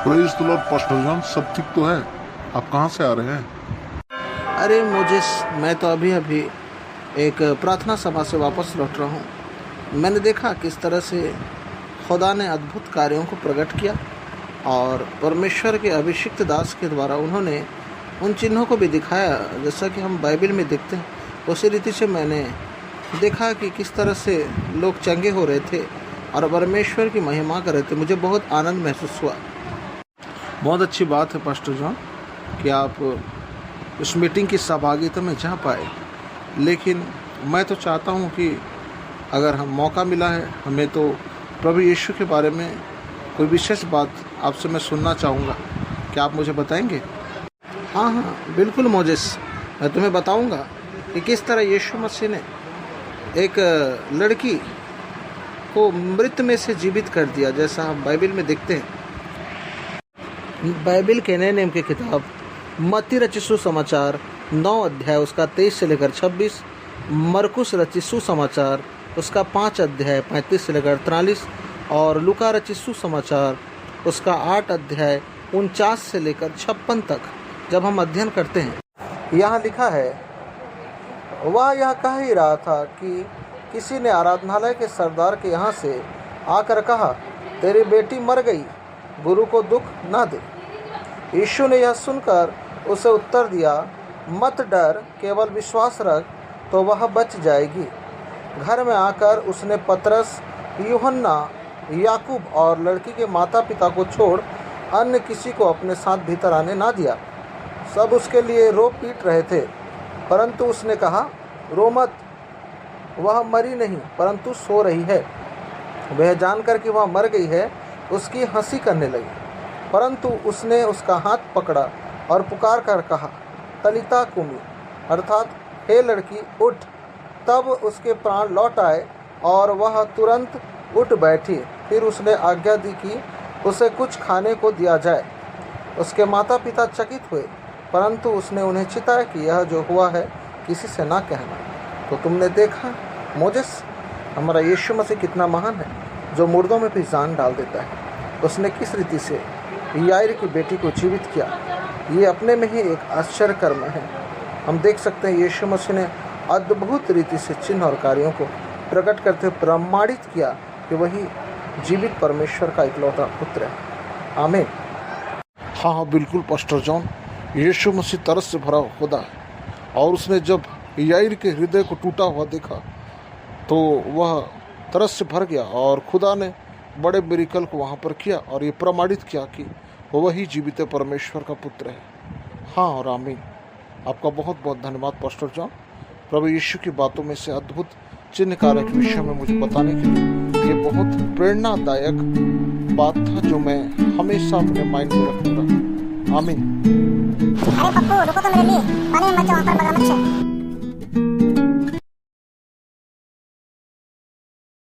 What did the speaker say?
Praise the Lord pastor John, सब ठीक तो है? आप कहाँ से आ रहे हैं? अरे मैं तो अभी एक प्रार्थना सभा से वापस लौट रहा हूँ। मैंने देखा किस तरह से खुदा ने अद्भुत कार्यों को प्रकट किया और परमेश्वर के अभिषिक्त दास के द्वारा उन्होंने उन चिन्हों को भी दिखाया जैसा कि हम बाइबल में देखते हैं। उसी रीति से मैंने देखा कि किस तरह से लोग चंगे हो रहे थे और परमेश्वर की महिमा कर रहे थे। मुझे बहुत आनंद महसूस हुआ। बहुत अच्छी बात है पास्टर जॉन कि आप उस मीटिंग की सहभागिता में जा पाए, लेकिन मैं तो चाहता हूँ कि अगर हम मौका मिला है हमें, तो प्रभु यीशु के बारे में कोई विशेष बात आपसे मैं सुनना चाहूँगा। क्या आप मुझे बताएंगे? हाँ, बिल्कुल मोजेस, मैं तुम्हें बताऊँगा कि किस तरह यीशु मसीह ने एक लड़की को मृत में से जीवित कर दिया, जैसा हम बाइबल में देखते हैं। बाइबल के नए नियम की किताब मत्ती रचित सुसमाचार 9 अध्याय उसका 23 से लेकर 26, मरकुस रचित सुसमाचार उसका 5 अध्याय 35 से लेकर 43 और लूका रचित सुसमाचार उसका 8 अध्याय 49 से लेकर 56 तक जब हम अध्ययन करते हैं, यहाँ लिखा है, वह यह कह ही रहा था कि किसी ने आराधनालय के सरदार के यहाँ से आकर कहा, तेरी बेटी मर गई, गुरु को दुख न दे। यीशु ने यह सुनकर उसे उत्तर दिया, मत डर, केवल विश्वास रख तो वह बच जाएगी। घर में आकर उसने पतरस, यूहन्ना, याकूब और लड़की के माता पिता को छोड़ अन्य किसी को अपने साथ भीतर आने ना दिया। सब उसके लिए रो पीट रहे थे, परंतु उसने कहा, रो मत, वह मरी नहीं परंतु सो रही है। वह जानकर कि वह मर गई है उसकी हंसी करने लगी, परंतु उसने उसका हाथ पकड़ा और पुकार कर कहा, तलिता कुमी, अर्थात हे लड़की उठ। तब उसके प्राण लौट आए और वह तुरंत उठ बैठी। फिर उसने आज्ञा दी कि उसे कुछ खाने को दिया जाए। उसके माता पिता चकित हुए, परंतु उसने उन्हें चिताया कि यह जो हुआ है किसी से ना कहना। तो तुमने देखा मोजेस, हमारा यीशु मसीह कितना महान है, जो मुर्दों में भी जान डाल देता है। उसने किस रीति से याईर की बेटी को जीवित किया, ये अपने में ही एक आश्चर्य कर्म है। हम देख सकते हैं यीशु मसीह ने अद्भुत रीति से चिन्ह और कार्यों को प्रकट करते हुए प्रमाणित किया कि वही जीवित परमेश्वर का इकलौता पुत्र है। आमीन। हाँ, बिल्कुल पास्टर जॉन, यीशु मसीह तरस से भरा खुदा है और उसने जब याईर के हृदय को टूटा हुआ देखा तो वह तरस से भर गया और खुदा ने बड़े मिरेकल को वहाँ पर किया और ये प्रमाणित किया कि वही जीवित परमेश्वर का पुत्र है। हाँ और आमीन। आपका बहुत बहुत धन्यवाद पास्टर जॉन, प्रभु यीशु की बातों में से अद्भुत चिन्ह कार्य के विषय में मुझे बताने के लिए। ये बहुत प्रेरणादायक बात था जो मैं हमेशा अपने माइंड में रखूँगा। आमीन। अरे पप्पू, रुको तो मेरे लिए, पानी में मत जाओ, वहाँ पर मगरमच्छ है।